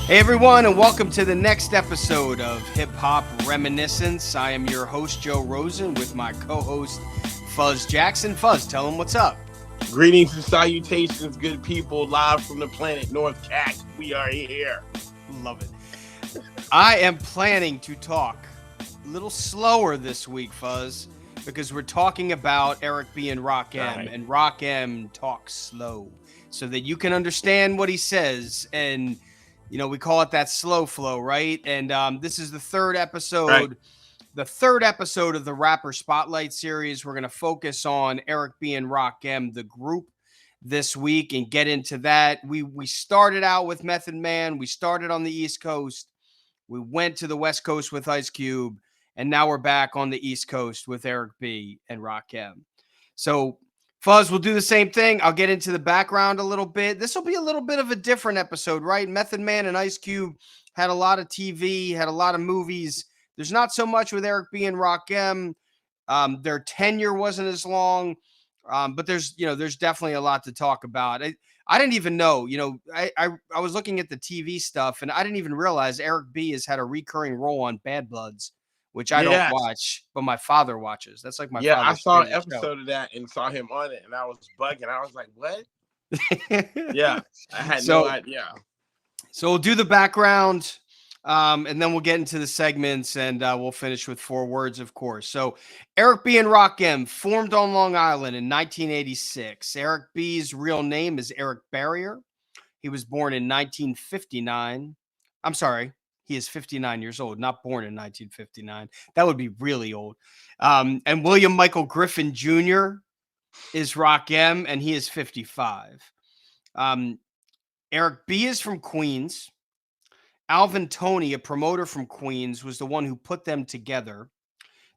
Hey everyone, and welcome to the next episode of Hip Hop Reminiscence. I am your host, Joe Rosen, with my co-host, Fuzz Jackson. Fuzz, tell him what's up. Greetings and salutations, good people, live from the planet North Cat. We are here. Love it. I am planning to talk a little slower this week, Fuzz, because we're talking about Eric B. and Rakim, and Rakim talks slow so that you can understand what he says. And you know, we call it that slow flow, right? And this is the third episode, the third episode of the Rapper Spotlight series. We're going to focus on Eric B. and Rakim, the group, this week, and get into that. We started out with Method Man. We started on the East Coast. We went to the West Coast with Ice Cube, and now we're back on the East Coast with Eric B. and Rakim. So, Fuzz, we'll do the same thing. I'll get into the background a little bit. This will be a little bit of a different episode, right? Method Man and Ice Cube had a lot of TV, had a lot of movies. There's not so much with Eric B. and Rakim. Their tenure wasn't as long, but there's definitely a lot to talk about. I didn't even know, I was looking at the TV stuff, and I didn't even realize Eric B. has had a recurring role on Bad Bloods, which I don't watch, but my father watches. That's like my father's I saw an favorite episode show. of that and saw him on it, and I was bugging. I was like, what? I had no idea. So we'll do the background, and then we'll get into the segments, and we'll finish with 4 words, of course. So Eric B. and Rakim formed on Long Island in 1986. Eric B.'s real name is Eric Barrier. He was born in 1959. I'm sorry. He is 59 years old, not born in 1959. That would be really old. And William Michael Griffin Jr. is Rakim, and he is 55. Eric B. is from Queens. Alvin Toney, a promoter from Queens, was the one who put them together.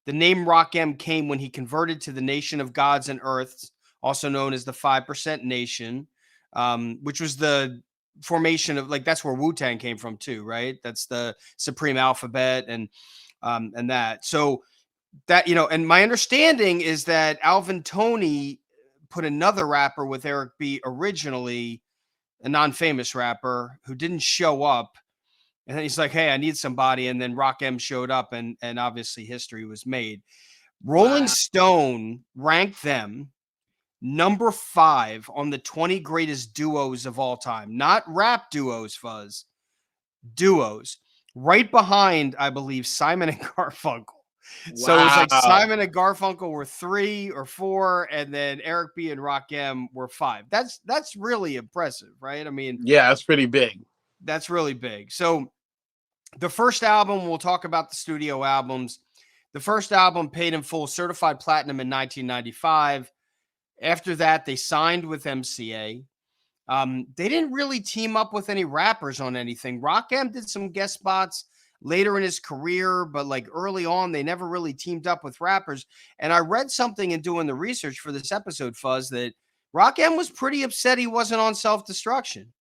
The name Rakim came when he converted to the Nation of Gods and Earths, also known as the 5% Nation, which was the formation of, like, that's where Wu-Tang came from too, right? That's the Supreme Alphabet and that. So that, and my understanding is that Alvin Toney put another rapper with Eric B. originally, a non-famous rapper who didn't show up. And then he's like, hey, I need somebody. And then Rakim showed up, and obviously history was made. Rolling Stone ranked them number 5 on the 20 greatest duos of all time. Not rap duos, Fuzz. Duos. Right behind, I believe, Simon and Garfunkel. Wow. So it was like Simon and Garfunkel were 3 or 4, and then Eric B. and Rakim were 5. That's really impressive, right? I mean, yeah, that's pretty big. That's really big. So the first album, we'll talk about the studio albums. The first album, Paid in Full, certified platinum in 1995. After that, they signed with MCA. They didn't really team up with any rappers on anything. Rakim did some guest spots later in his career, but like early on, they never really teamed up with rappers. And I read something in doing the research for this episode, Fuzz, that Rakim was pretty upset he wasn't on Self-Destruction.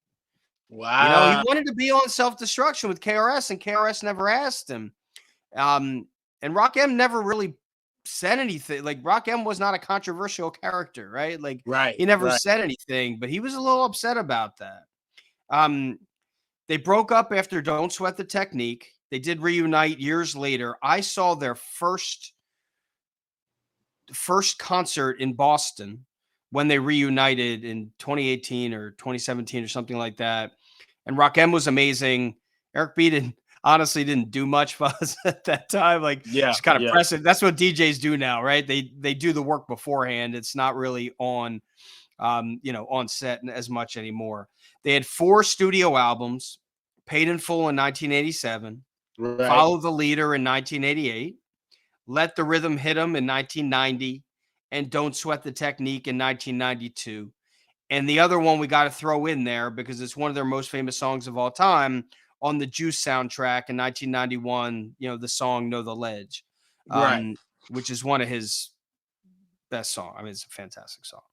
Wow. He wanted to be on Self-Destruction with KRS, and KRS never asked him. And Rakim never really said anything. Like, Rakim was not a controversial character, right? Like, he never said anything, but he was a little upset about that. They broke up after Don't Sweat the Technique. They did reunite years later. I saw their first concert in Boston when they reunited in 2018 or 2017 or something like that. And Rakim was amazing. Eric B. honestly didn't do much for us at that time. Like, just kind of press it. That's what DJs do now, right? They do the work beforehand. It's not really on, on set as much anymore. They had 4 studio albums, Paid in Full in 1987, Follow the Leader in 1988, Let the Rhythm Hit 'Em in 1990, and Don't Sweat the Technique in 1992. And the other one we got to throw in there because it's one of their most famous songs of all time, on the Juice soundtrack in 1991, the song Know the Ledge, which is one of his best songs. I mean, it's a fantastic song.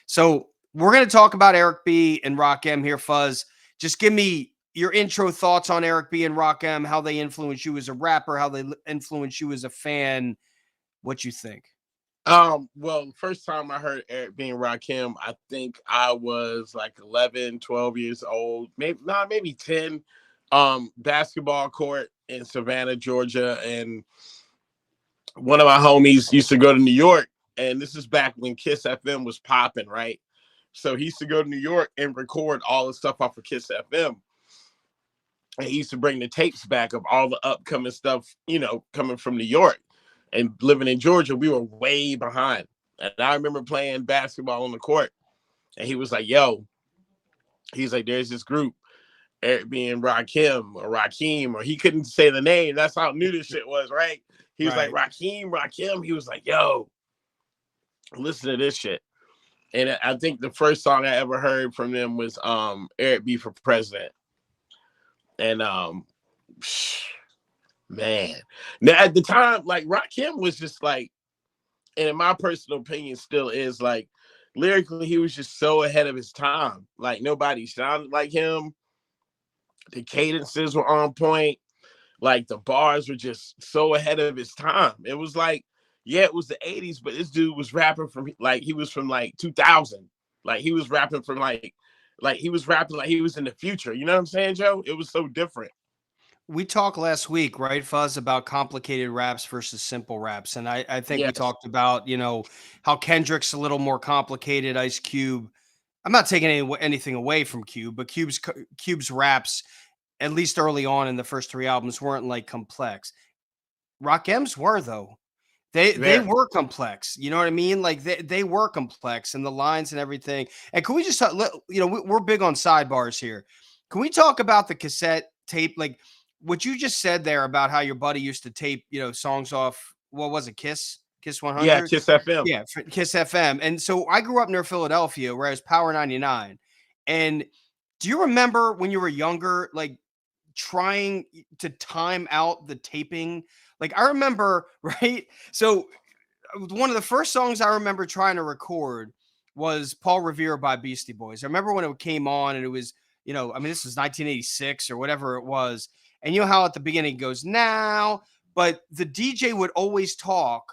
So we're going to talk about Eric B. and Rakim here, Fuzz. Just give me your intro thoughts on Eric B. and Rakim, how they influenced you as a rapper, how they influenced you as a fan, what you think. Well, first time I heard Eric B. and Rakim, I think I was like 11, 12 years old, maybe 10. basketball court in Savannah, Georgia, and one of my homies used to go to New York, and this is back when Kiss FM was popping, right? So he used to go to New York and record all the stuff off of Kiss FM. And he used to bring the tapes back of all the upcoming stuff, coming from New York. And living in Georgia, we were way behind. And I remember playing basketball on the court, and he was like, yo, he's like, there's this group, Eric being Rakim, or he couldn't say the name. That's how new this shit was, right? He was like, Rakim. He was like, yo, listen to this shit. And I think the first song I ever heard from them was Eric B for President. And man. Now at the time, like Rakim was just like, and in my personal opinion, still is like lyrically, he was just so ahead of his time. Like nobody sounded like him. The cadences were on point. Like the bars were just so ahead of his time. It was like, yeah, it was the 80s, but this dude was rapping from like he was from like 2000. Like he was rapping from like he was rapping like he was in the future. You know what I'm saying, Joe? It was so different. We talked last week, right, Fuzz, about complicated raps versus simple raps. And I think we talked about, how Kendrick's a little more complicated, Ice Cube. I'm not taking anything away from Cube, but Cube's raps, at least early on in the first 3 albums, weren't like complex. Rakim's were, though. They were complex. You know what I mean? Like they were complex, and the lines and everything. And can we just we're big on sidebars here. Can we talk about the cassette tape? Like what you just said there about how your buddy used to tape, songs off, what was it? Kiss 100? Yeah, Kiss FM. Yeah, Kiss FM. And so I grew up near Philadelphia, where it was Power 99. And do you remember when you were younger, like trying to time out the taping? Like I remember, right? So one of the first songs I remember trying to record was Paul Revere by Beastie Boys. I remember when it came on and it was, this was 1986 or whatever it was. And you know how at the beginning it goes now, but the DJ would always talk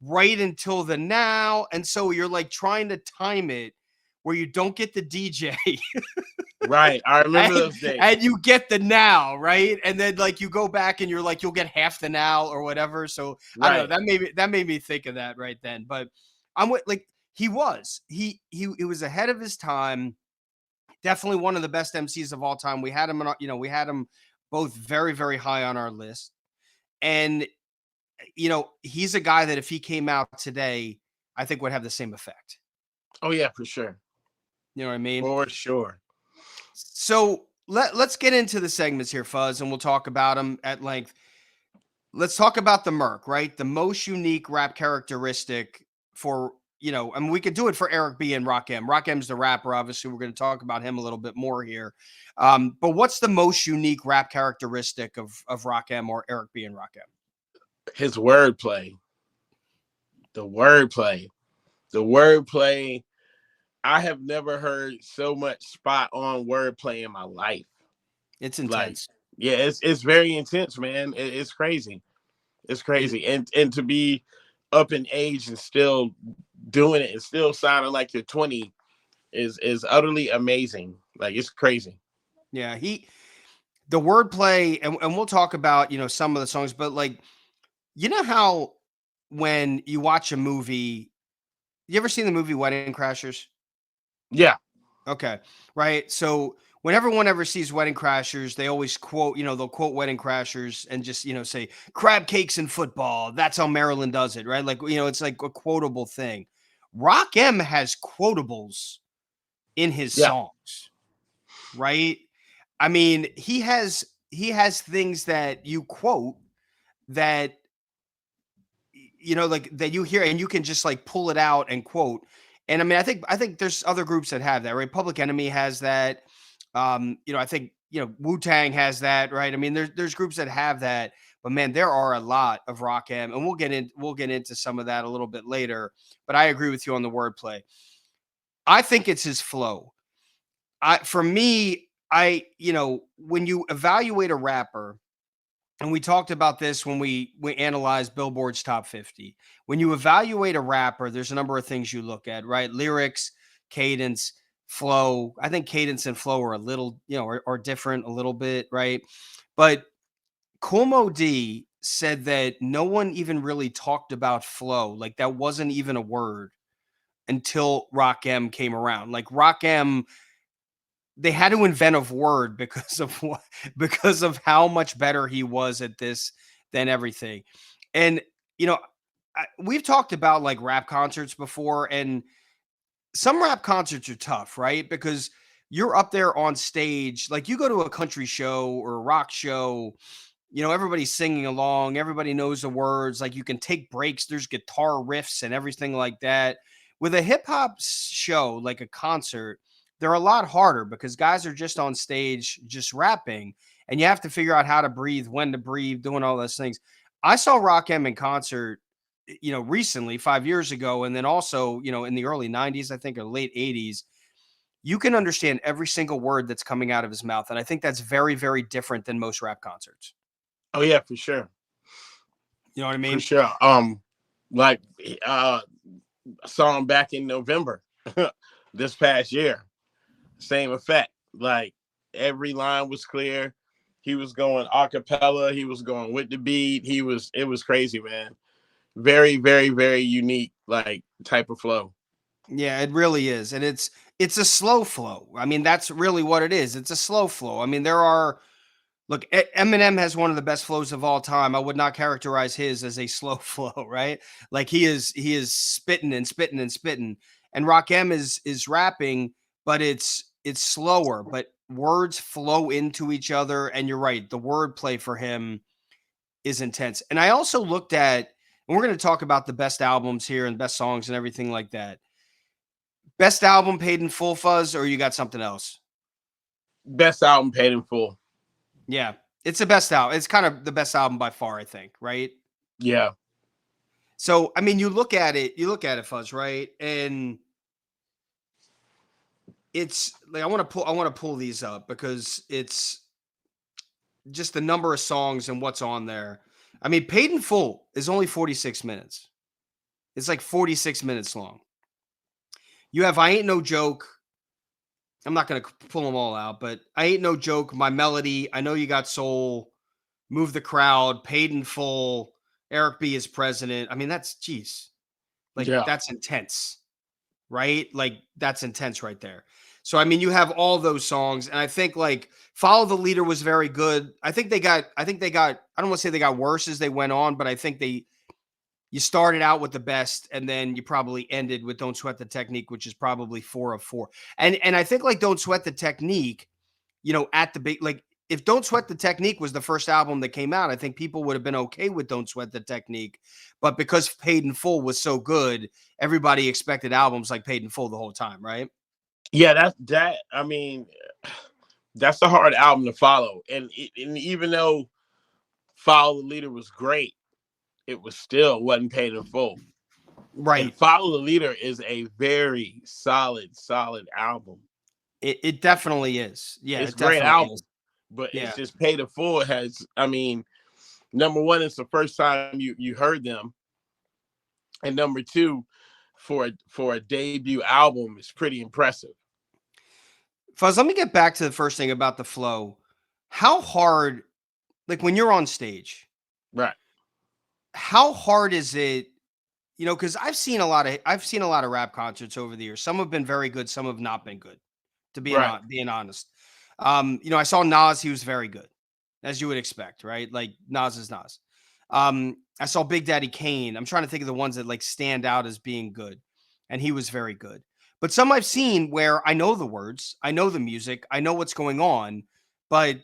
right until the now. And so you're like trying to time it where you don't get the DJ. Right. I remember those days. And you get the now, right? And then like you go back and you're like, you'll get half the now or whatever. So I don't know. That made me think of that right then. But I'm with like he was ahead of his time. Definitely one of the best MCs of all time. We had him we had him both very, very high on our list. And he's a guy that if he came out today, I think would have the same effect. Oh yeah, for sure. You know what I mean? For sure. So let's get into the segments here, Fuzz, and we'll talk about them at length. Let's talk about the MURC, right? The most unique rap characteristic for, and we could do it for Eric B and Rakim. Rakim's the rapper, obviously. We're going to talk about him a little bit more here. But what's the most unique rap characteristic of Rakim or Eric B and Rakim? His wordplay. The wordplay. I have never heard so much spot on wordplay in my life. It's intense. It's very intense, man. It's crazy. It's crazy. And to be up in age and still doing it and still sounding like you're 20 is utterly amazing. Like it's crazy. Yeah, the wordplay, and we'll talk about, some of the songs, but like, how when you watch a movie, you ever seen the movie Wedding Crashers? Yeah. Okay. Right. So when everyone ever sees Wedding Crashers, they always quote, they'll quote Wedding Crashers and just, say crab cakes in football. That's how Maryland does it. Right. Like, it's like a quotable thing. Rakim has quotables in his songs. Right. I mean, he has things that you quote that, like that you hear and you can just like pull it out and quote. And I mean, I think there's other groups that have that, right? Public Enemy has that. I think, Wu-Tang has that, right? I mean, there's groups that have that, but man, there are a lot of Rakim, and we'll get into some of that a little bit later. But I agree with you on the wordplay. I think it's his flow. For me, when you evaluate a rapper, and we talked about this when we analyzed Billboard's top 50. When you evaluate a rapper, there's a number of things you look at, right? Lyrics, cadence, flow. I think cadence and flow are a little, are different a little bit, right? But Kool Moe Dee said that no one even really talked about flow. Like that wasn't even a word until Rakim came around. Like Rakim, they had to invent a word because of what, because of how much better he was at this than everything. And we've talked about like rap concerts before, and some rap concerts are tough, right? Because you're up there on stage, like you go to a country show or a rock show, everybody's singing along, everybody knows the words, like you can take breaks, there's guitar riffs and everything like that. With a hip hop show, like a concert, they're a lot harder because guys are just on stage, just rapping, and you have to figure out how to breathe, when to breathe, doing all those things. I saw Rakim in concert, recently 5 years ago. And then also, in the early 90s, I think, or late 80s, you can understand every single word that's coming out of his mouth. And I think that's very, very different than most rap concerts. Oh yeah, for sure. You know what I mean? For sure. Like I saw him back in November this past year. Same effect. Like every line was clear. He was going a cappella. He was going with the beat. It was crazy, man. Very, very, very unique, like type of flow. Yeah, it really is. And it's a slow flow. I mean, that's really what it is. It's a slow flow. I mean, look, Eminem has one of the best flows of all time. I would not characterize his as a slow flow, right? Like he is spitting and spitting and spitting. And Rakim is rapping, but it's slower, but words flow into each other. And you're right, the wordplay for him is intense. And I also looked at, and we're going to talk about the best albums here and best songs and everything like that. Best album paid in full, Fuzz, or you got something else? Best album paid in full. Yeah, it's the best album. It's kind of the best album by far, I think, right? Yeah. So, I mean, you look at it, Fuzz, right? And it's like I want to pull these up because it's just the number of songs and what's on there. I mean, Paid in Full is only 46 minutes. It's like 46 minutes long. You have I Ain't No Joke. I'm not going to pull them all out, but I Ain't No Joke, My Melody, I Know You Got Soul, Move the Crowd, Paid in Full, Eric B is President. I mean, that's intense, right? Like that's intense right there. So, I mean, you have all those songs, and I think like Follow the Leader was very good. I don't want to say they got worse as they went on, but I think you started out with the best, and then you probably ended with Don't Sweat the Technique, which is probably 4 of 4. And I think like Don't Sweat the Technique, at the big, like if Don't Sweat the Technique was the first album that came out, I think people would have been okay with Don't Sweat the Technique. But because Paid in Full was so good, everybody expected albums like Paid in Full the whole time, right? Yeah, I mean, that's a hard album to follow. And even though Follow the Leader was great, it was still wasn't paid in full. Right. And Follow the Leader is a very solid album. It definitely is. Yeah, it's a great album. Is. But it's just Paid in Full has, I mean, number one, it's the first time you heard them. And number two, for a debut album, is pretty impressive. Fuzz, let me get back to the first thing about the flow. How hard, like when you're on stage, right? How hard is it? Because I've seen a lot of rap concerts over the years. Some have been very good, some have not been good. To be being honest, I saw Nas; he was very good, as you would expect, right? Like Nas is Nas. I saw Big Daddy Kane. I'm trying to think of the ones that like stand out as being good, and he was very good. But some I've seen where I know the words, I know the music, I know what's going on, but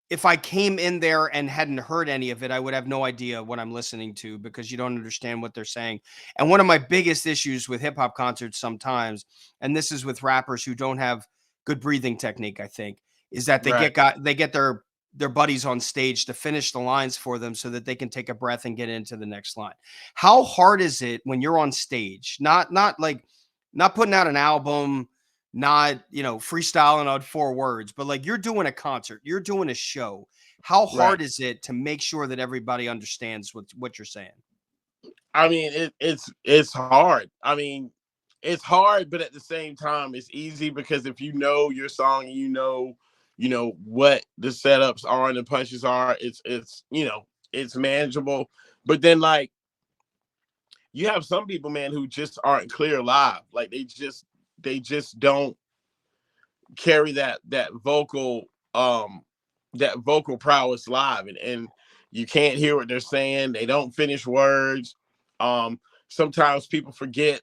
if I came in there and hadn't heard any of it, I would have no idea what I'm listening to because you don't understand what they're saying. And one of my biggest issues with hip hop concerts sometimes, and this is with rappers who don't have good breathing technique, I think, is that they get their buddies on stage to finish the lines for them so that they can take a breath and get into the next line. How hard is it when you're on stage, not putting out an album, not, freestyling on 4 words, but like you're doing a concert, you're doing a show. How hard is it to make sure that everybody understands what you're saying? I mean, it's hard. I mean, it's hard, but at the same time, it's easy because if you know your song, you know what the setups are and the punches are, it's it's manageable. But then like you have some people, man, who just aren't clear live. Like they just don't carry that vocal prowess live, and you can't hear what they're saying. They don't finish words. Sometimes people forget,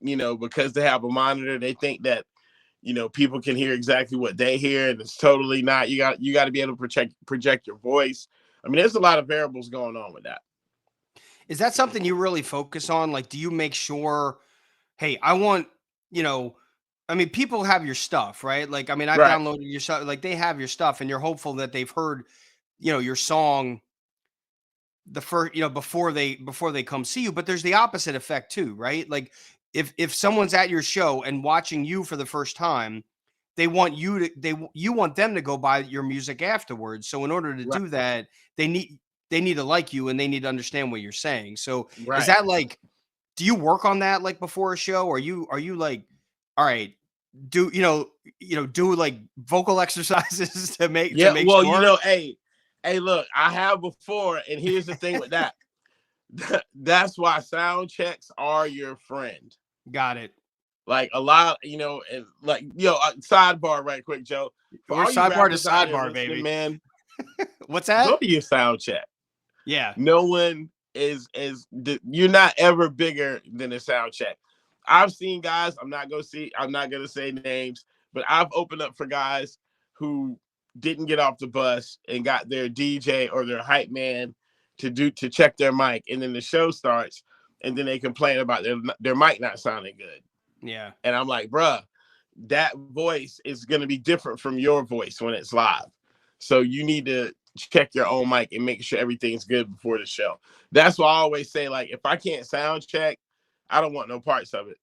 because they have a monitor, they think that people can hear exactly what they hear, and it's totally not. You got to be able to project your voice. I mean, there's a lot of variables going on with that. Is that something you really focus on? Like, do you make sure, hey, I want, you know, I mean, people have your stuff, right? Like, I mean, I've Right. downloaded your stuff, like they have your stuff, and you're hopeful that they've heard, your song the first, before they come see you. But there's the opposite effect too, right? Like if someone's at your show and watching you for the first time, they want you want them to go buy your music afterwards. So in order to Right. do that, they need to like you and they need to understand what you're saying. So is Right. that like, do you work on that like before a show? Or are you like, all right, do like vocal exercises to make Yeah. Well, sure? hey, look, I have before, and here's the thing with that. That's why sound checks are your friend. Got it. Like a lot, and like sidebar right quick, Joe. For We're all you sidebar to rappers out there sidebar, listening, baby. man, What's that? go to your sound check. Yeah. No one you're not ever bigger than a sound check. I've seen guys, I'm not gonna say names, but I've opened up for guys who didn't get off the bus and got their DJ or their hype man to check their mic, and then the show starts, and then they complain about their mic not sounding good. Yeah. And I'm like, bruh, that voice is gonna be different from your voice when it's live. So you need to check your own mic and make sure everything's good before the show. That's why I always say, like, if I can't sound check, I don't want no parts of it.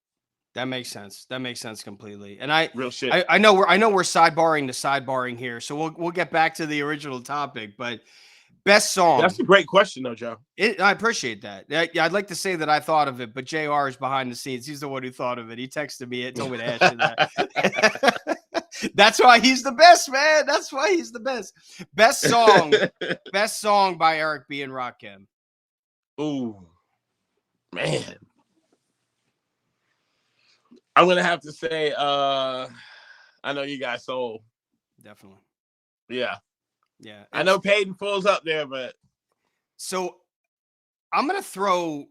That makes sense. That makes sense completely. And I Real shit. I, I know we're sidebarring to sidebarring here. So we'll get back to the original topic, but best song. That's a great question though, Joe. I appreciate that. I'd like to say that I thought of it, but JR is behind the scenes. He's the one who thought of it. He texted me. It told me to ask you that. That's why he's the best, man. That's why he's the best. Best song. Best song by Eric B. and Rakim. Ooh, man. I'm gonna have to say, I know you got soul. Definitely. Yeah. Yeah. I know Paid in Full's up there, but so I'm gonna throw.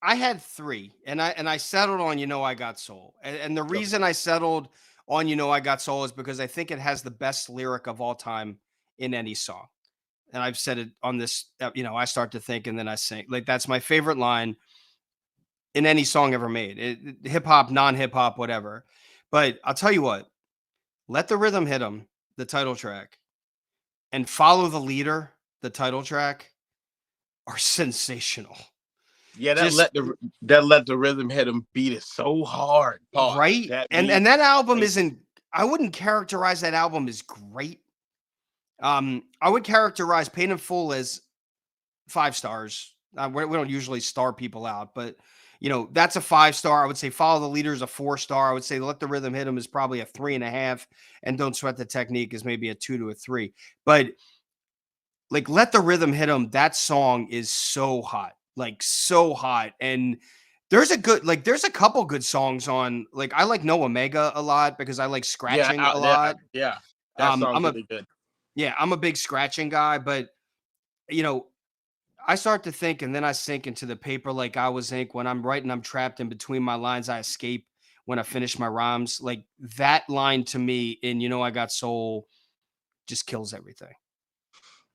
I had three, and I settled on I Got Soul, and the reason I settled on I Got Soul is because I think it has the best lyric of all time in any song, and I've said it on this. I start to think and then I sing. Like that's my favorite line in any song ever made. Hip hop, non hip hop, whatever. But I'll tell you what. Let the Rhythm Hit 'Em, the title track, and Follow the Leader, the title track, are sensational. yeah, that let the rhythm hit him beat it so hard. Pause. Right? And that album isn't, I wouldn't characterize that album as great. I would characterize Paid in Full as 5 stars. We don't usually star people out, but that's a 5-star. I would say Follow the Leader is a 4-star. I would say Let the Rhythm Hit 'Em is probably a 3.5, and Don't Sweat the Technique is maybe a 2 to a 3. But like Let the Rhythm Hit 'Em, that song is so hot, like so hot. And there's a couple good songs on. Like I like No Omega a lot because I like scratching a lot. Yeah, that song's really good. Yeah, I'm a big scratching guy, but I start to think and then I sink into the paper like I was ink. When I'm writing, I'm trapped in between my lines. I escape when I finish my rhymes. Like that line to me in I Got Soul just kills everything.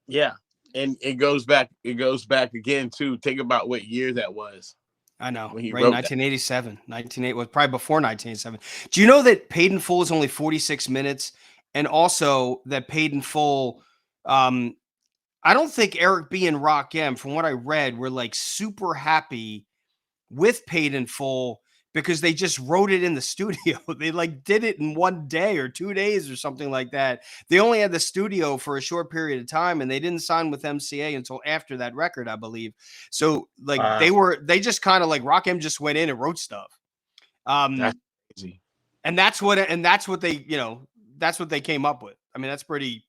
Yeah. And it goes back again too. Think about what year that was. I know. When he right, wrote 1987. 1980 was probably before 1987. Do you know that Paid in Full is only 46 minutes? And also that Paid in Full, I don't think Eric B. and Rakim, from what I read, were like super happy with Paid in Full because they just wrote it in the studio. They like did it in 1 day or 2 days or something like that. They only had the studio for a short period of time and they didn't sign with MCA until after that record, I believe. So like they just kind of like Rakim just went in and wrote stuff. Um, That's crazy. and that's what they, that's what they came up with. I mean, that's pretty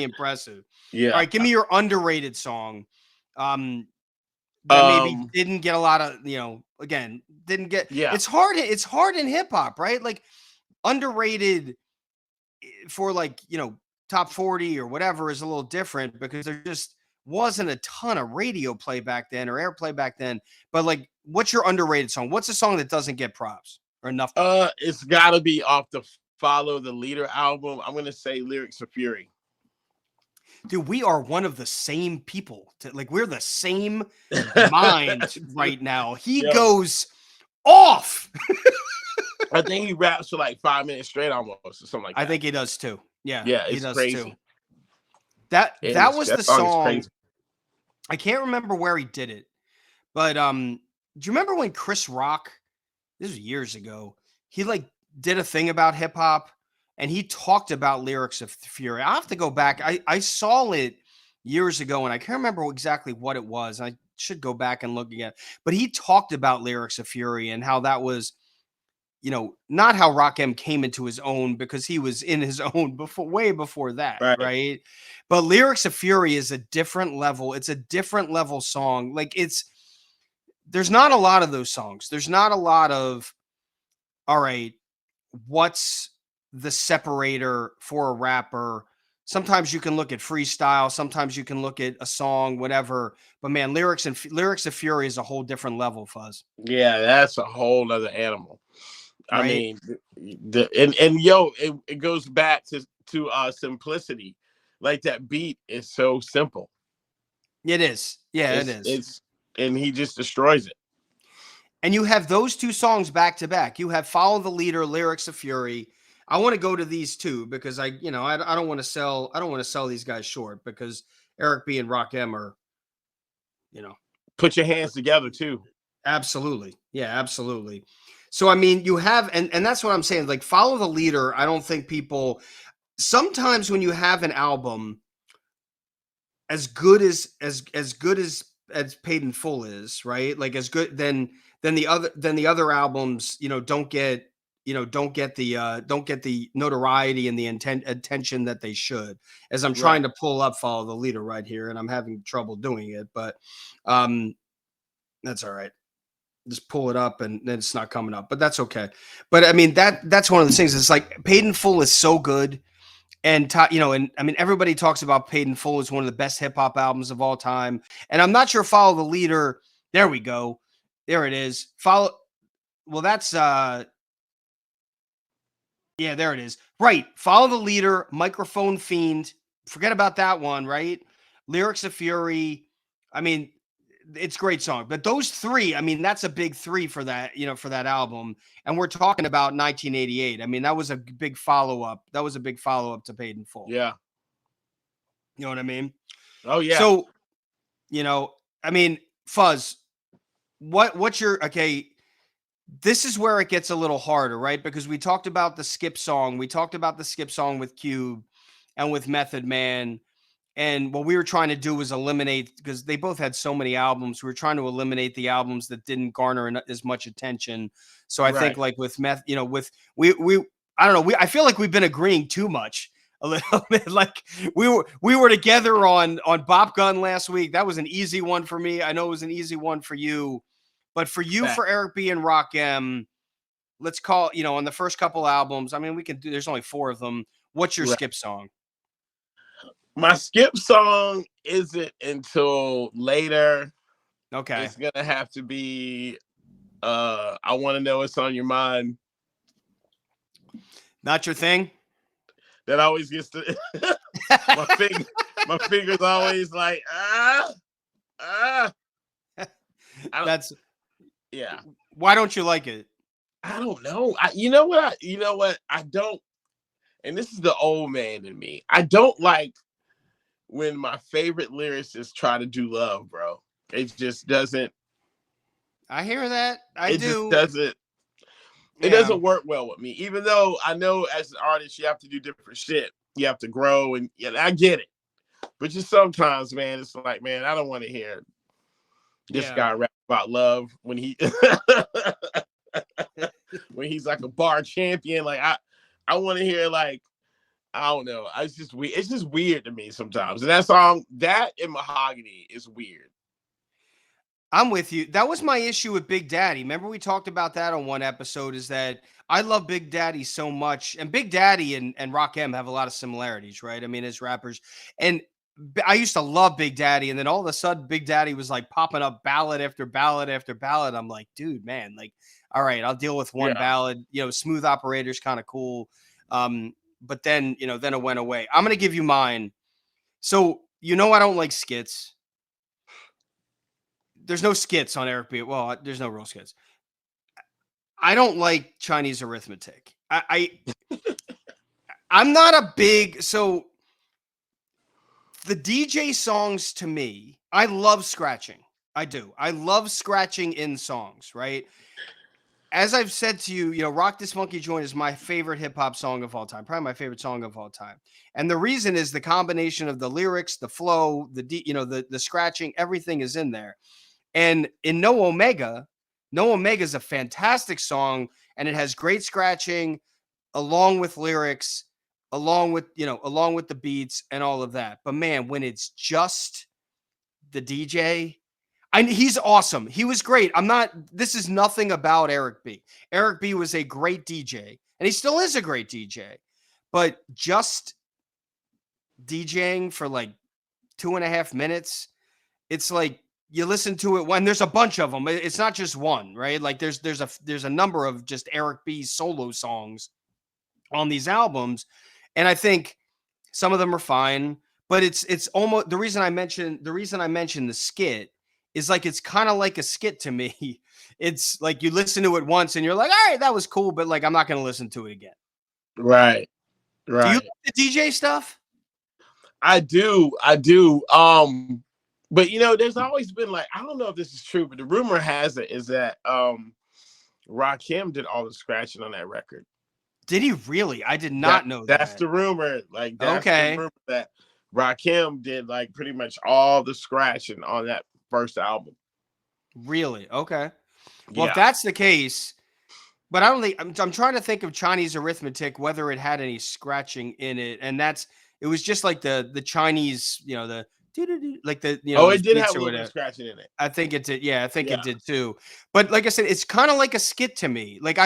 impressive. All Yeah. right, give me your underrated song. That maybe Um. didn't get a lot of, again, didn't get. Yeah. It's hard in hip hop, right? Like underrated for like, top 40 or whatever is a little different because there just wasn't a ton of radio play back then or airplay back then. But like, what's your underrated song? What's a song that doesn't get props or enough props? It's got to be off the Follow the Leader album. I'm gonna say Lyrics of Fury. Dude, we are one of the same people. Like, we're the same mind right now. He Yo, goes off. I think he raps for like 5 minutes straight almost or something like that. I think he does too. Yeah, Yeah, he it's does crazy. too. That was the song. Crazy. I can't remember where he did it, but do you remember when Chris Rock? This was years ago. He like did a thing about hip hop, and he talked about Lyrics of Fury. I have to go back. I saw it years ago, and I can't remember exactly what it was. I should go back and look again. But he talked about Lyrics of Fury and how that was, not how Rakim came into his own, because he was in his own way before that, right? But Lyrics of Fury is a different level. It's a different level song. Like, there's not a lot of those songs. There's not a lot of, all right, what's the separator for a rapper? Sometimes you can look at freestyle, sometimes you can look at a song, whatever. But man, Lyrics of Fury is a whole different level, Fuzz. Yeah, that's a whole other animal. Right? I mean, it goes back to simplicity. Like, that beat is so simple. It is. Yeah, it is. And he just destroys it. And you have those two songs back to back. You have Follow the Leader, Lyrics of Fury. I want to go to these two because I don't want to sell these guys short, because Eric B and Rakim are, put your hands together too. Absolutely. Yeah, absolutely. So, I mean, you have, and that's what I'm saying. Like, Follow the Leader, I don't think people, sometimes when you have an album as good as Paid in Full is, right? Like, as good, then the other albums, don't get the notoriety and the attention that they should. As I'm trying to pull up Follow the Leader right here, and I'm having trouble doing it, but that's all right. Just pull it up and then it's not coming up, but that's okay. But I mean, that's one of those things. It's like Paid in Full is so good. And, and I mean, everybody talks about Paid in Full as one of the best hip hop albums of all time. And I'm not sure Follow the Leader. There we go. There it is. Well, that's, yeah, there it is. Right. Follow the Leader, Microphone Fiend. Forget about that one, right? Lyrics of Fury. I mean, it's a great song, but those three, I mean, that's a big three for that, for that album. And we're talking about 1988. I mean, that was a big follow-up. That was a big follow-up to Paid in Full. Yeah. You know what I mean? Oh yeah. So, I mean, Fuzz, what's your, okay, this is where it gets a little harder, right? Because we talked about the skip song. We talked about the skip song with Cube and with Method Man. And what we were trying to do was eliminate, because they both had so many albums. We were trying to eliminate the albums that didn't garner as much attention. So I think, like with I don't know. I feel like we've been agreeing too much a little bit. Like we were together on Bop Gun last week. That was an easy one for me. I know it was an easy one for you, but for you, for Eric B and Rakim, let's call, on the first couple albums. I mean, we can do. There's only 4 of them. What's your skip song? My skip song isn't until later. Okay. It's gonna have to be I Want to Know What's on Your Mind. Not your thing? That always gets to my fingers always like That's yeah. Why don't you like it? I don't know. You know what? I don't, and this is the old man in me. I don't like when my favorite lyricists try to do love, bro. It just doesn't. I hear that. It just doesn't. It doesn't work well with me. Even though I know as an artist you have to do different shit. You have to grow, and I get it. But just sometimes, man, it's like, man, I don't want to hear this guy rap about love when he. when he's like a bar champion. Like I want to hear like I don't know. It's just weird. It's just weird to me sometimes. And that song, that and Mahogany is weird. I'm with you. That was my issue with Big Daddy. Remember we talked about that on one episode, is that I love Big Daddy so much. And Big Daddy and Rakim have a lot of similarities, right? I mean, as rappers. And I used to love Big Daddy. And then all of a sudden, Big Daddy was like popping up ballad after ballad after ballad. I'm like, dude, man, like, all right, I'll deal with one ballad. You know, Smooth Operator's kind of cool. But then, you know, then it went away. I'm going to give you mine. So, you know, I don't like skits. There's no skits on Eric B. Well, there's no real skits. I don't like Chinese arithmetic. I'm not a big, so the DJ songs to me, I love scratching. I do. I love scratching in songs, right? As I've said to you, you know, Rock This Funky Joint is my favorite hip hop song of all time, probably my favorite song of all time. And the reason is the combination of the lyrics, the flow, the scratching, everything is in there. And in No Omega is a fantastic song, and it has great scratching along with lyrics, along with the beats and all of that. But man, when it's just the DJ, he's awesome. He was great. This is nothing about Eric B. Eric B was a great DJ, and he still is a great DJ. But just DJing for like 2.5 minutes, it's like, you listen to it when there's a bunch of them. It's not just one, right? Like there's a number of just Eric B's solo songs on these albums. And I think some of them are fine, but it's almost the reason I mentioned the skit is like, it's kind of like a skit to me. It's like you listen to it once and you're like, all right, that was cool, but like, I'm not going to listen to it again. Right. Do you like the DJ stuff? I do. But you know, there's always been like, I don't know if this is true, but the rumor has it is that Rakim did all the scratching on that record. Did he really? I did not know that. That's the rumor. Like, that's the rumor that Rakim did like pretty much all the scratching on that first album. Really? Okay. Well, if that's the case, but I don't think I'm trying to think of Chinese arithmetic, whether it had any scratching in it, and it was just like the Chinese, you know, like the, you know, it did have a little bit of scratching in it. I think it did. Yeah, I think it did too. But like I said, it's kind of like a skit to me. Like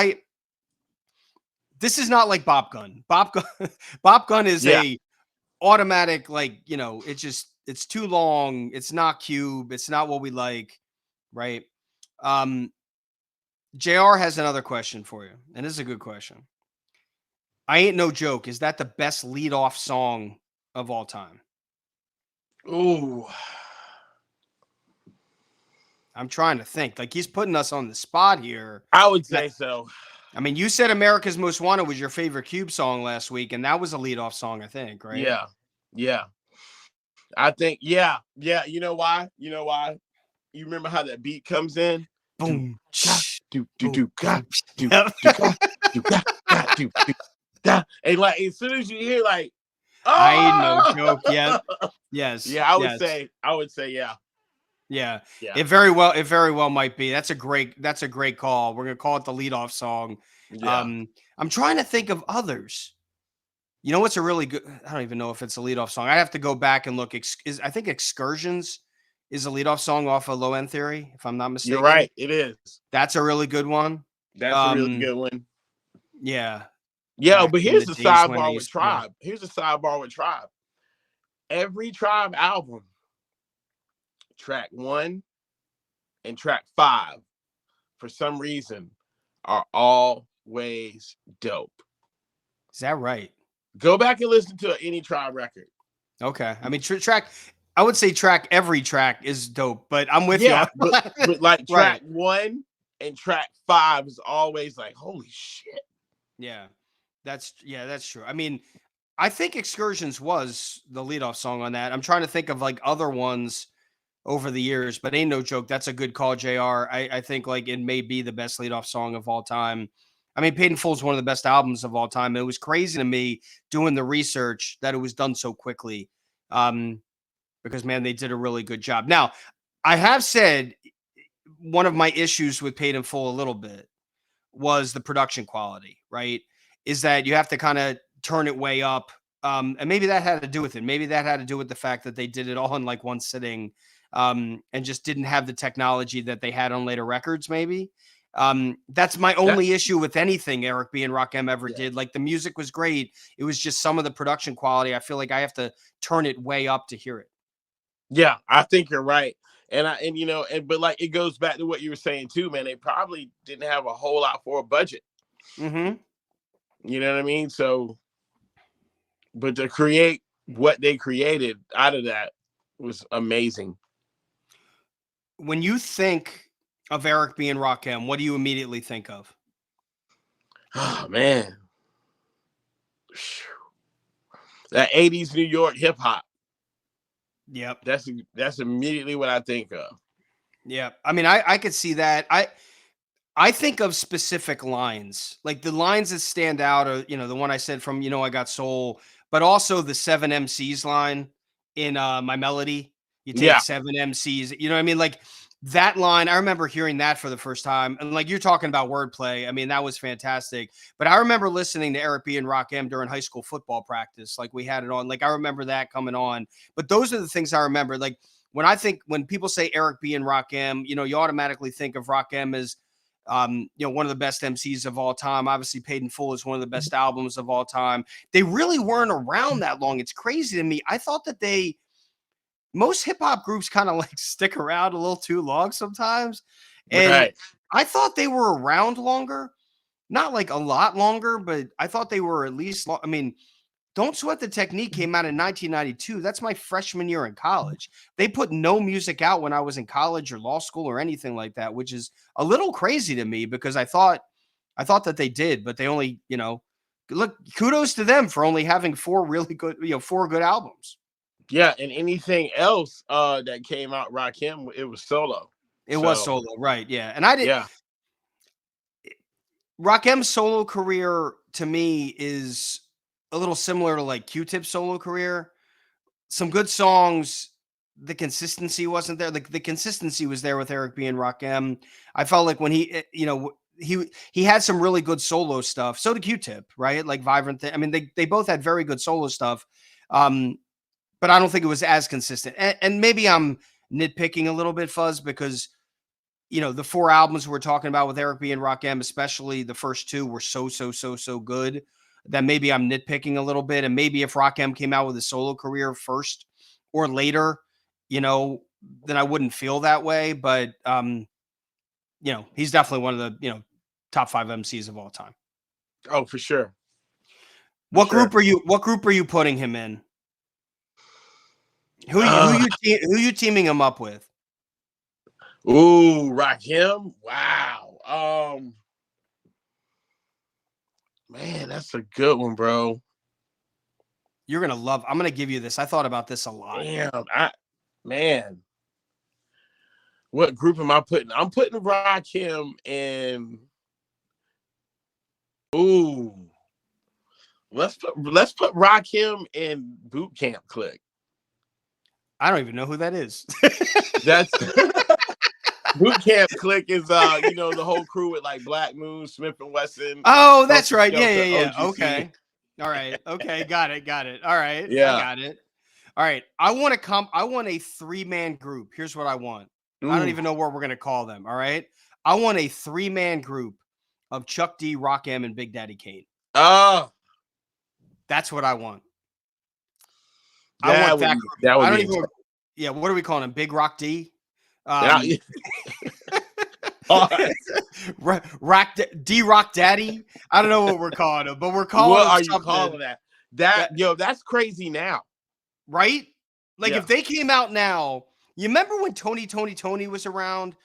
this is not like Bop Gun. Bop Gun is a automatic, like, you know, it's too long. It's not Cube. It's not what we like, right? JR has another question for you, and this is a good question. I Ain't No Joke. Is that the best lead-off song of all time? Ooh. I'm trying to think. Like, he's putting us on the spot here. I would say so. I mean, you said America's Most Wanted was your favorite Cube song last week, and that was a lead-off song, I think, right? Yeah. I think, yeah. You know why? You remember how that beat comes in? Boom. And like, as soon as you hear like, I Ain't No Joke. Yeah. Yes. Yeah, I would say yeah. Yeah. It very well might be. That's a great call. We're gonna call it the leadoff song. Yeah. I'm trying to think of others. You know what's a really good? I don't even know if it's a leadoff song. I have to go back and look. I think Excursions is a leadoff song off of Low End Theory, if I'm not mistaken. You're right. It is. That's a really good one. That's a really good one. Yeah. Yeah, but here's the sidebar with Tribe. Here's the sidebar with Tribe. Every Tribe album, track 1 and track 5, for some reason, are always dope. Is that right? Go back and listen to any Tribe record. Okay. I mean, I would say every track is dope, but I'm with you. but like track 1 and track 5 is always like, holy shit. Yeah. That's true. I mean, I think Excursions was the leadoff song on that. I'm trying to think of like other ones over the years, but Ain't No Joke. That's a good call, JR. I think like it may be the best leadoff song of all time. I mean, Paid in Full is one of the best albums of all time. It was crazy to me doing the research that it was done so quickly. Because man, they did a really good job. Now, I have said one of my issues with Paid in Full a little bit was the production quality, right? Is that you have to kind of turn it way up. And maybe that had to do with it. Maybe that had to do with the fact that they did it all in like one sitting, and just didn't have the technology that they had on later records, maybe. That's my only issue with anything Eric B. and Rakim ever did. Like, the music was great. It was just some of the production quality. I feel like I have to turn it way up to hear it. Yeah, I think you're right. But like, it goes back to what you were saying too, man. They probably didn't have a whole lot for a budget. Mm-hmm. You know what I mean? So, but to create what they created out of that was amazing. When you think of Eric B. and Rakim, what do you immediately think of? Oh man, that 80s New York hip hop. Yep. That's immediately what I think of. Yeah. I mean, I could see that. I think of specific lines, like the lines that stand out are, the one I said from, I Got Soul, but also the 7 MCs line in My Melody. You take 7 MCs, you know what I mean? Like, that line, I remember hearing that for the first time. And like, you're talking about wordplay. I mean, that was fantastic. But I remember listening to Eric B. and Rakim during high school football practice. Like, we had it on. Like, I remember that coming on. But those are the things I remember. Like, when people say Eric B. and Rakim, you automatically think of Rakim as, one of the best MCs of all time. Obviously, Paid in Full is one of the best albums of all time. They really weren't around that long. It's crazy to me. I thought that most hip hop groups kind of like stick around a little too long sometimes. And I thought they were around longer, not like a lot longer, but I thought they were at least, I mean, Don't Sweat the Technique came out in 1992. That's my freshman year in college. They put no music out when I was in college or law school or anything like that, which is a little crazy to me because I thought that they did, but they only, look, kudos to them for only having four good albums. Yeah, and anything else that came out, Rakim, it was solo. It was solo, right? Yeah, and I did. Yeah, Rakim's solo career to me is a little similar to like Q-Tip's solo career. Some good songs. The consistency wasn't there. Like, the consistency was there with Eric B. and Rakim. I felt like when he had some really good solo stuff. So did Q-Tip, right? Like Vibrant. I mean, they both had very good solo stuff. But I don't think it was as consistent. And maybe I'm nitpicking a little bit, Fuzz, because, the 4 albums we're talking about with Eric B. and Rakim, especially the first 2, were so good that maybe I'm nitpicking a little bit. And maybe if Rakim came out with a solo career first or later, then I wouldn't feel that way. But, he's definitely one of the, top 5 MCs of all time. Oh, for sure. What group are you putting him in? Who you teaming him up with? Ooh, Rakim. Wow. Man, that's a good one, bro. You're gonna love. I'm gonna give you this. I thought about this a lot. Damn, what group am I putting? I'm putting Rakim in. Ooh, let's put Rakim in Boot Camp Clique. I don't even know who that is. That's Boot Camp Clique is the whole crew with like Black Moon, Smith and Wesson. Oh, that's right. Yeah. Okay. All right. Okay. Got it. All right. Yeah. I got it. All right. I want a 3-man group. Here's what I want. I don't even know what we're gonna call them. All right. I want a 3-man group of Chuck D, Rakim, and Big Daddy Kane. Oh. That's what I want. I want that group. That would I don't even. Yeah, what are we calling him? Big Rock D? Rock Daddy? I don't know what we're calling him, but we're calling what him are something. You calling that? That's crazy now. Right? Like, if they came out now, you remember when Tony was around?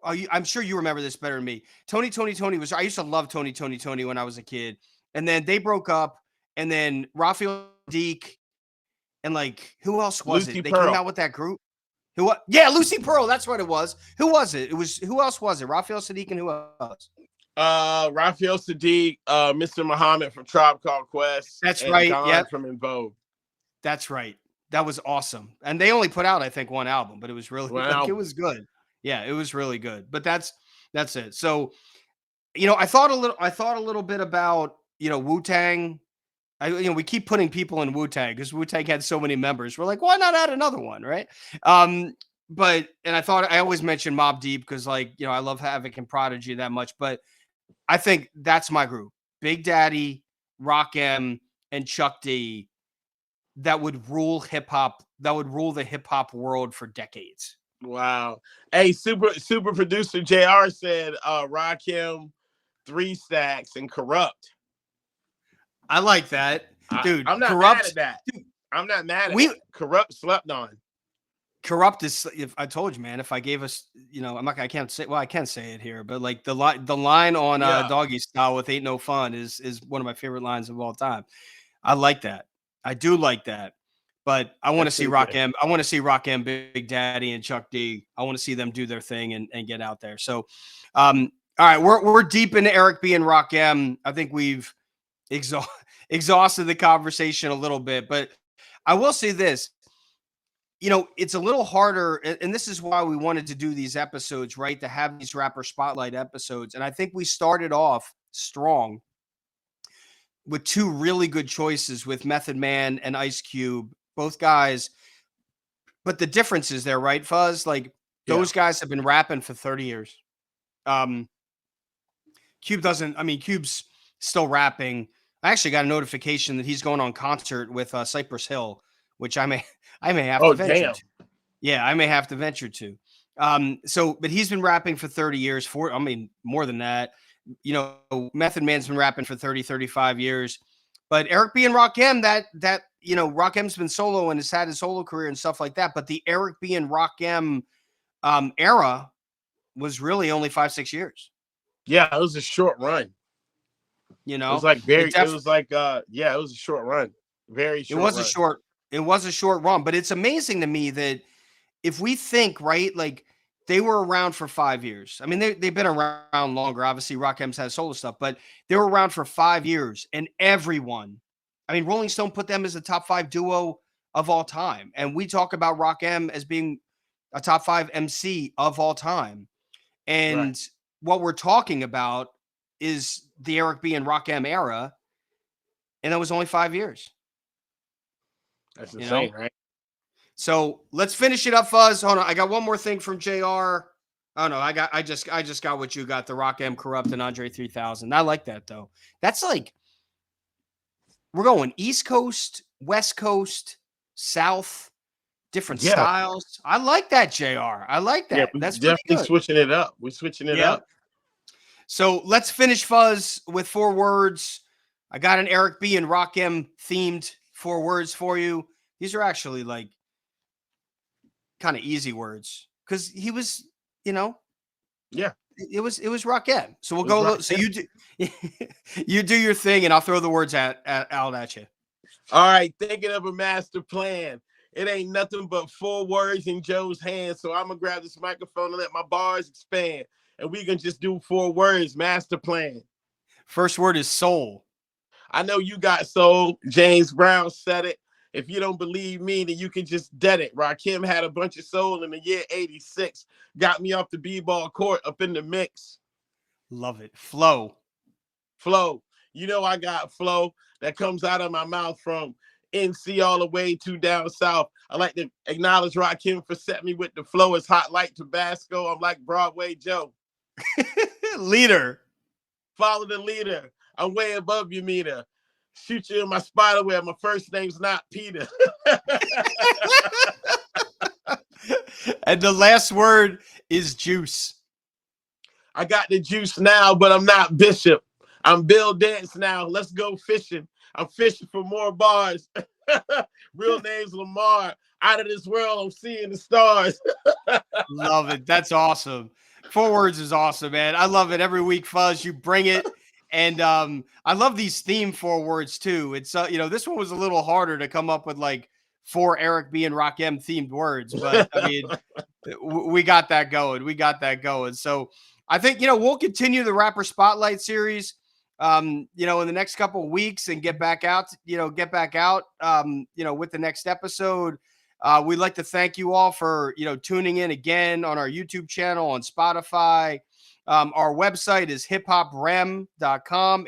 I'm sure you remember this better than me. Tony was, I used to love Tony when I was a kid. And then they broke up, and then Raphael Sadiq and like, who else was Lucy it? They Pearl. came out with that group. Yeah, Lucy Pearl. That's what it was. Who was it? Who else was it? Raphael Sadiq and who else? Raphael Sadiq, Mr. Muhammad from Tribe Called Quest. That's right. Yeah, from In Vogue. That's right. That was awesome. And they only put out, I think, 1 album, but it was really it was good. Yeah, it was really good. But that's it. So I thought a little bit about, Wu-Tang. We keep putting people in Wu-Tang because Wu-Tang had so many members. We're like, why not add another one, right? And I always mention Mobb Deep because, like, I love Havoc and Prodigy that much. But I think that's my group: Big Daddy, Rakim, and Chuck D. That would rule hip hop. That would rule the hip hop world for decades. Wow. Hey, super producer JR said Rakim, 3 Stacks, and Corrupt. I like that, dude. I'm not Corrupt, mad at that. Dude, I'm not mad at it. Corrupt slept on. Corrupt is, if I told you, man, if I gave us, I can't say, well, I can say it here, but like the line on Doggy Style with Ain't No Fun is one of my favorite lines of all time. I like that. I do like that. But I want to see Rakim. I want to see Rakim, Big Daddy, and Chuck D. I want to see them do their thing and get out there. So, all right, we're deep into Eric B and Rakim. I think we've exhausted the conversation a little bit, but I will say this. It's a little harder, and this is why we wanted to do these episodes, right? To have these rapper spotlight episodes. And I think we started off strong with 2 really good choices with Method Man and Ice Cube, both guys. But the difference is there, right, Fuzz? Like, those guys have been rapping for 30 years. Cube's still rapping. I actually got a notification that he's going on concert with Cypress Hill, which I may have to venture to. Yeah, I may have to venture to. But he's been rapping for 30 years, more than that. Method Man's been rapping for 30, 35 years. But Eric B and Rakim, Rakim's been solo and has had his solo career and stuff like that. But the Eric B and Rakim era was really only 5-6 years. Yeah, it was a short run. It was like it was a short run. Very short. It was a short run, but it's amazing to me that if we think, right, like they were around for 5 years. I mean, they've been around longer. Obviously, Rakim's had solo stuff, but they were around for 5 years, and Rolling Stone put them as a top 5 duo of all time, and we talk about Rakim as being a top 5 MC of all time. And what we're talking about is the Eric B and Rakim era, and that was only 5 years. That's insane, right? So let's finish it up, Fuzz. Hold on, I got one more thing from JR. Oh no, I just got what you got, the Rakim, Corrupt, and Andre 3000. I like that though. That's like we're going East Coast, West Coast, South, different styles. I like that, JR. I like that. Yeah, that's definitely switching it up. We're switching it up. So let's finish, Fuzz, with 4 words. I got an Eric B and Rakim themed 4 words for you. These are actually like kind of easy words because he was, it was Rakim. So we'll go. So you do your thing, and I'll throw the words out at you. All right, thinking of a master plan. It ain't nothing but 4 words in Joe's hands. So I'm gonna grab this microphone and let my bars expand, and we can just do 4 words. Master plan. First word is soul. I know you got soul. James Brown said it. If you don't believe me, then you can just dead it. Rakim had a bunch of soul in the year 86. Got me off the b-ball court up in the mix. Love it. Flow. I got flow that comes out of my mouth from NC all the way to down south. I like to acknowledge Rakim for setting me with the flow. It's hot like Tabasco. I'm like Broadway Joe. Leader. Follow the leader. I'm way above your meter. Shoot you in my spider web. My first name's not Peter. And the last word is juice. I got the juice now, but I'm not Bishop. I'm Bill Dance now. Let's go fishing. I'm fishing for more bars. Real name's Lamar. Out of this world, I'm seeing the stars. Love it. That's awesome. 4 words is awesome, man. I love it. Every week, Fuzz, you bring it. And I love these theme 4 words too. It's this one was a little harder to come up with like 4 Eric B and Rakim themed words, but I mean, we got that going. So I think we'll continue the Rapper Spotlight series, in the next couple of weeks and get back out, with the next episode. We'd like to thank you all for tuning in again on our YouTube channel, on Spotify. Our website is hiphoprem.com,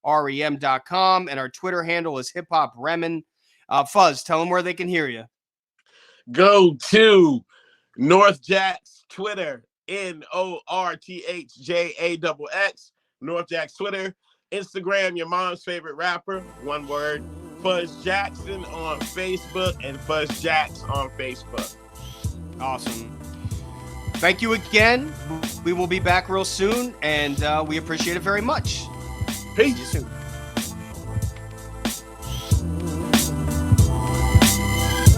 hiphoprem.com, and our Twitter handle is hiphopremin. Fuzz, tell them where they can hear you. Go to North Jack's Twitter, NORTHJAXX, North Jack's Twitter. Instagram, your mom's favorite rapper, one word, Fuzz Jackson on Facebook, and Fuzz Jacks on Facebook. Awesome. Thank you again. We will be back real soon, and we appreciate it very much. Peace. See you soon.